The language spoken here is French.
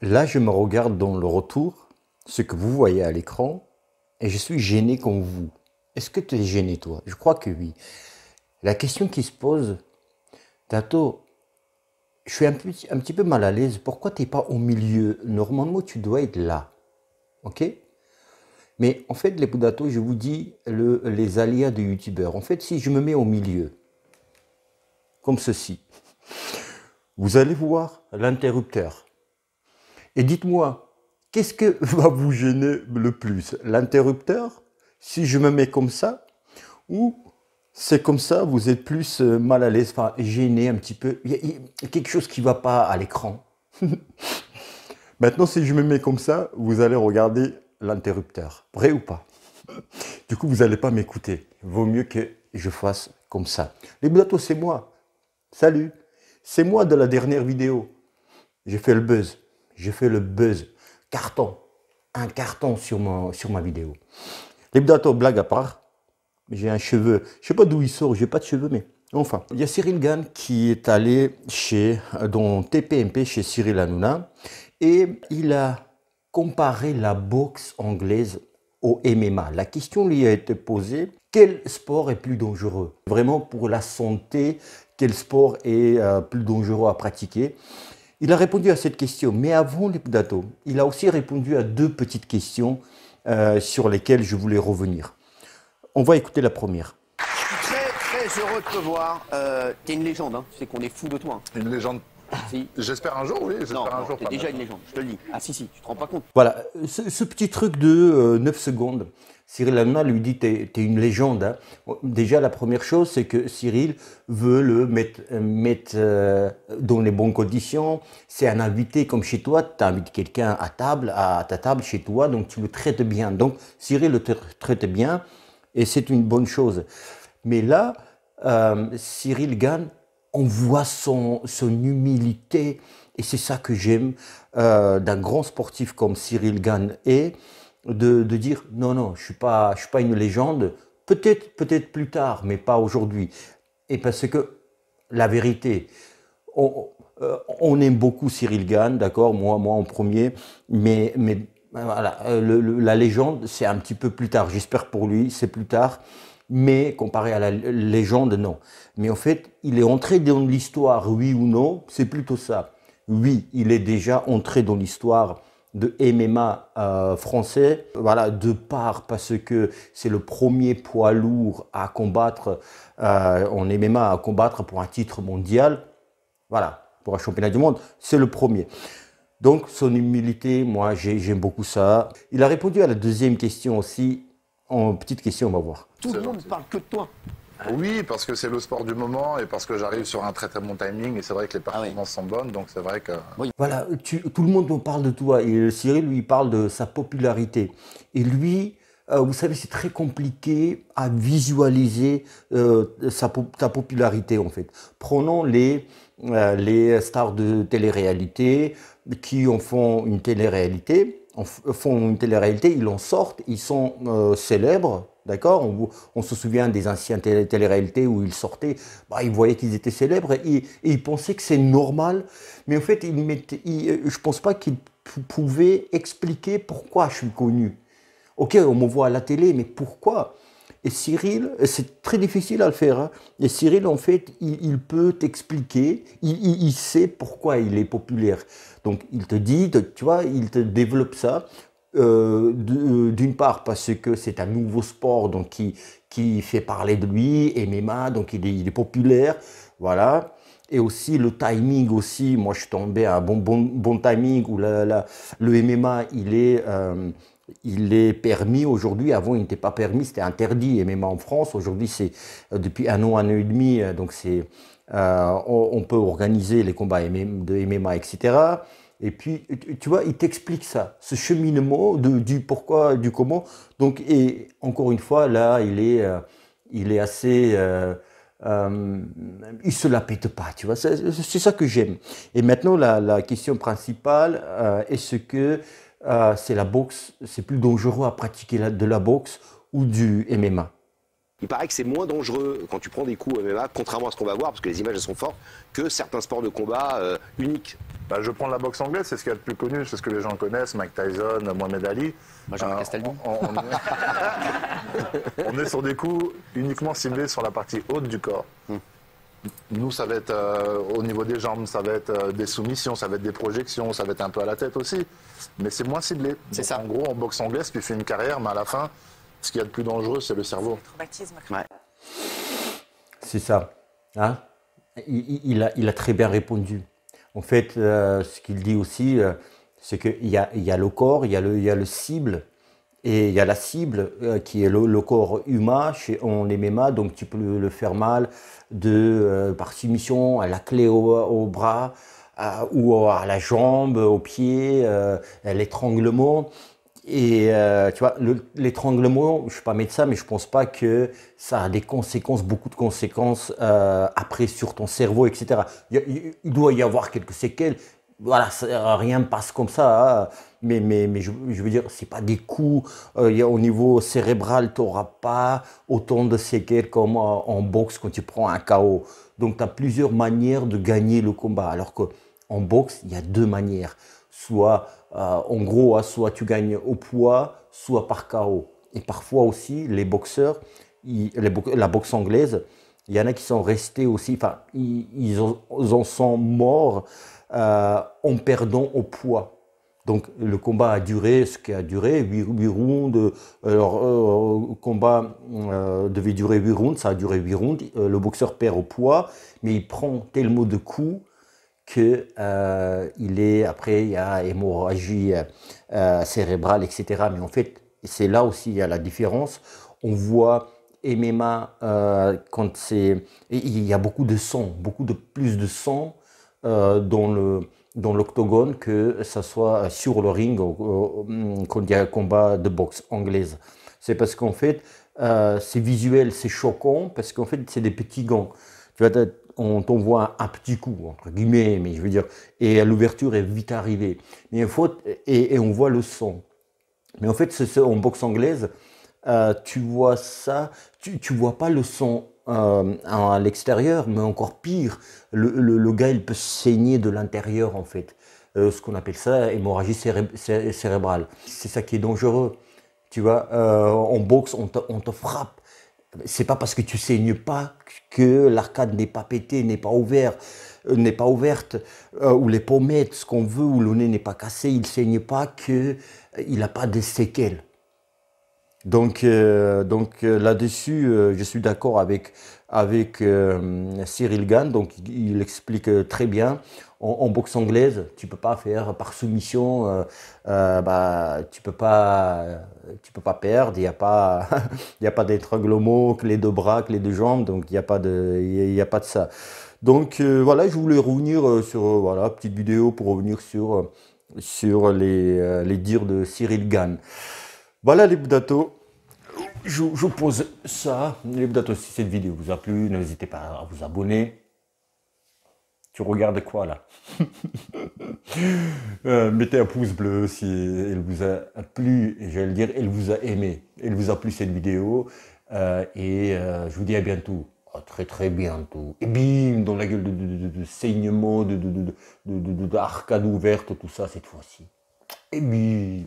Là, je me regarde dans le retour, ce que vous voyez à l'écran, et je suis gêné comme vous. Est-ce que tu es gêné, toi? Je crois que oui. La question qui se pose, Tato, je suis un petit peu mal à l'aise. Pourquoi tu n'es pas au milieu? Normalement, tu dois être là. Ok? Mais en fait, les Poudato, je vous dis les aléas de youtubeurs. En fait, si je me mets au milieu, comme ceci, vous allez voir l'interrupteur. Et dites-moi, qu'est-ce que va vous gêner le plus? L'interrupteur, si je me mets comme ça, ou c'est comme ça, vous êtes plus mal à l'aise, enfin gêné un petit peu. Il y a quelque chose qui ne va pas à l'écran. Maintenant, si je me mets comme ça, vous allez regarder l'interrupteur. Vrai ou pas? Du coup, vous n'allez pas m'écouter. Vaut mieux que je fasse comme ça. Les Boudatos, c'est moi. Salut. C'est moi de la dernière vidéo. J'ai fait le buzz. J'ai fait le buzz. Carton. Un carton sur ma vidéo. Les Boudatos, blague à part. J'ai un cheveu. Je ne sais pas d'où il sort. J'ai pas de cheveux, mais enfin. Il y a Cyril Gann qui est allé dans TPMP chez Cyril Hanouna. Et il a comparé la boxe anglaise au MMA. La question lui a été posée, quel sport est plus dangereux? Vraiment pour la santé, quel sport est plus dangereux à pratiquer? Il a répondu à cette question, mais avant les Poudatos, il a aussi répondu à deux petites questions sur lesquelles je voulais revenir. On va écouter la première. Très heureux de te voir. T'es une légende, hein. Tu sais qu'on est fou de toi. Hein. Une légende. Si. J'espère un jour, oui. J'espère un jour. T'es déjà une légende, je te le dis. Ah si, tu te rends pas compte. Voilà, ce petit truc de 9 secondes, Cyril Hanouna lui dit t'es une légende. Hein. Déjà, la première chose, c'est que Cyril veut le mettre dans les bonnes conditions. C'est un invité comme chez toi, tu invites quelqu'un à ta table chez toi, donc tu le traites bien. Donc Cyril le traite bien et c'est une bonne chose. Mais là, Cyril Gann, on voit son humilité et c'est ça que j'aime d'un grand sportif comme Cyril Gann et de dire non, je suis pas une légende, peut-être plus tard, mais pas aujourd'hui. Et parce que la vérité, on aime beaucoup Cyril Gann, d'accord, moi en premier, mais voilà, la légende, c'est un petit peu plus tard. J'espère pour lui, c'est plus tard. Mais comparé à la légende, non. Mais en fait, il est entré dans l'histoire, oui ou non, c'est plutôt ça. Oui, il est déjà entré dans l'histoire de MMA français, voilà, de part parce que c'est le premier poids lourd à combattre en MMA, à combattre pour un titre mondial, voilà, pour un championnat du monde, c'est le premier. Donc son humilité, moi j'aime beaucoup ça. Il a répondu à la deuxième question aussi, en petite question, on va voir. Tout le monde parle que de toi. Oui, parce que c'est le sport du moment et parce que j'arrive sur un très très bon timing et c'est vrai que les performances sont bonnes, donc c'est vrai que... Oui. Voilà, tout le monde me parle de toi et Cyril lui parle de sa popularité. Et lui, vous savez, c'est très compliqué à visualiser ta popularité en fait. Prenons les stars de télé-réalité qui en font une télé-réalité. Ils en sortent, ils sont célèbres, d'accord, on se souvient des anciennes télé-réalités où ils sortaient, ils voyaient qu'ils étaient célèbres et ils pensaient que c'est normal, mais en fait, je ne pense pas qu'ils pouvaient expliquer pourquoi je suis connu. Ok, on me voit à la télé, mais pourquoi? Et Cyril, c'est très difficile à le faire. Hein. Et Cyril, en fait, il peut t'expliquer, il sait pourquoi il est populaire. Donc, il te dit, tu vois, il te développe ça. D'une part, parce que c'est un nouveau sport donc qui fait parler de lui, MMA, donc il est populaire. Voilà. Et aussi le timing aussi, moi je suis tombé à un bon timing où le MMA il est permis aujourd'hui. Avant, il n'était pas permis, c'était interdit, MMA en France. Aujourd'hui, c'est depuis un an et demi, donc on peut organiser les combats de MMA, etc. Et puis, tu vois, il t'explique ça, ce cheminement du pourquoi, du comment. Donc, et encore une fois, là, il est assez... il se la pète pas, tu vois. C'est ça que j'aime. Et maintenant, la question principale, est-ce que c'est la boxe, c'est plus dangereux à pratiquer de la boxe ou du MMA? Il paraît que c'est moins dangereux quand tu prends des coups au MMA, contrairement à ce qu'on va voir, parce que les images elles sont fortes, que certains sports de combat uniques. Bah, je prends la boxe anglaise, c'est ce qu'il y a de plus connu, c'est ce que les gens connaissent, Mike Tyson, Mohamed Ali. Benjamin Castaldi. On est sur des coups uniquement ciblés sur la partie haute du corps. Nous, ça va être au niveau des jambes, ça va être des soumissions, ça va être des projections, ça va être un peu à la tête aussi. Mais c'est moins ciblé. C'est ça. En gros, en boxe anglaise, tu fais une carrière, mais à la fin, ce qu'il y a de plus dangereux, c'est le cerveau. Traumatisme. Ouais. C'est ça. Hein? Il a très bien répondu. En fait, ce qu'il dit aussi, c'est qu'il y a le corps, il y a le cible, et il y a la cible qui est le corps humain en MMA, donc tu peux le faire mal par soumission à la clé au bras, ou à la jambe, au pied, l'étranglement. Et tu vois, l'étranglement, je ne suis pas médecin, mais je ne pense pas que ça a des conséquences, beaucoup de conséquences après sur ton cerveau, etc. Il doit y avoir quelques séquelles. Voilà, rien ne passe comme ça. Hein. Mais je veux dire, ce n'est pas des coups. Au niveau cérébral, tu n'auras pas autant de séquelles comme en boxe quand tu prends un KO. Donc, tu as plusieurs manières de gagner le combat. Alors qu'en boxe, il y a deux manières. Soit, en gros, soit tu gagnes au poids, soit par KO. Et parfois aussi, les boxeurs, la boxe anglaise, il y en a qui sont restés aussi, enfin, ils en sont morts en perdant au poids. Donc le combat a duré ce qui a duré, 8 rounds. Le combat devait durer 8 rounds, ça a duré 8 rounds. Le boxeur perd au poids, mais il prend tellement de coups que après il y a hémorragie cérébrale, etc. Mais en fait, c'est là aussi il y a la différence. On voit MMA quand il y a beaucoup de sang, plus de sang dans l'octogone que ça soit sur le ring quand il y a un combat de boxe anglaise. C'est parce qu'en fait, c'est visuel, c'est choquant, parce qu'en fait, c'est des petits gants. Tu vois, on t'envoie un petit coup, entre guillemets, mais je veux dire, et l'ouverture est vite arrivée. Mais et on voit le sang. Mais en fait, en boxe anglaise, tu vois ça, tu vois pas le sang à l'extérieur, mais encore pire, le gars, il peut saigner de l'intérieur, en fait. Ce qu'on appelle ça hémorragie cérébrale. C'est ça qui est dangereux. Tu vois, en boxe, on te frappe. C'est pas parce que tu saignes pas que l'arcade n'est pas pétée, n'est pas ouverte, ou les pommettes, ce qu'on veut, ou le nez n'est pas cassé, il saigne pas qu'il n'a pas de séquelles. Donc là-dessus, je suis d'accord avec Cyril Gane. Donc il explique très bien. En boxe anglaise, tu peux pas faire par soumission. Tu peux pas perdre. Il y a pas d'étranglement, clé de bras, clé de jambe. Donc il y a pas de ça. Donc voilà, je voulais revenir sur petite vidéo pour revenir sur les dires de Cyril Gane. Voilà les Bdato, je pose ça. Les Bdato, si cette vidéo vous a plu, n'hésitez pas à vous abonner. Tu regardes quoi là? Mettez un pouce bleu si elle vous a plu, et j'allais dire, elle vous a aimé, elle vous a plu cette vidéo. Je vous dis à bientôt, à très très bientôt. Et bim, dans la gueule de saignement, d'arcade ouverte, tout ça cette fois-ci. Et bim.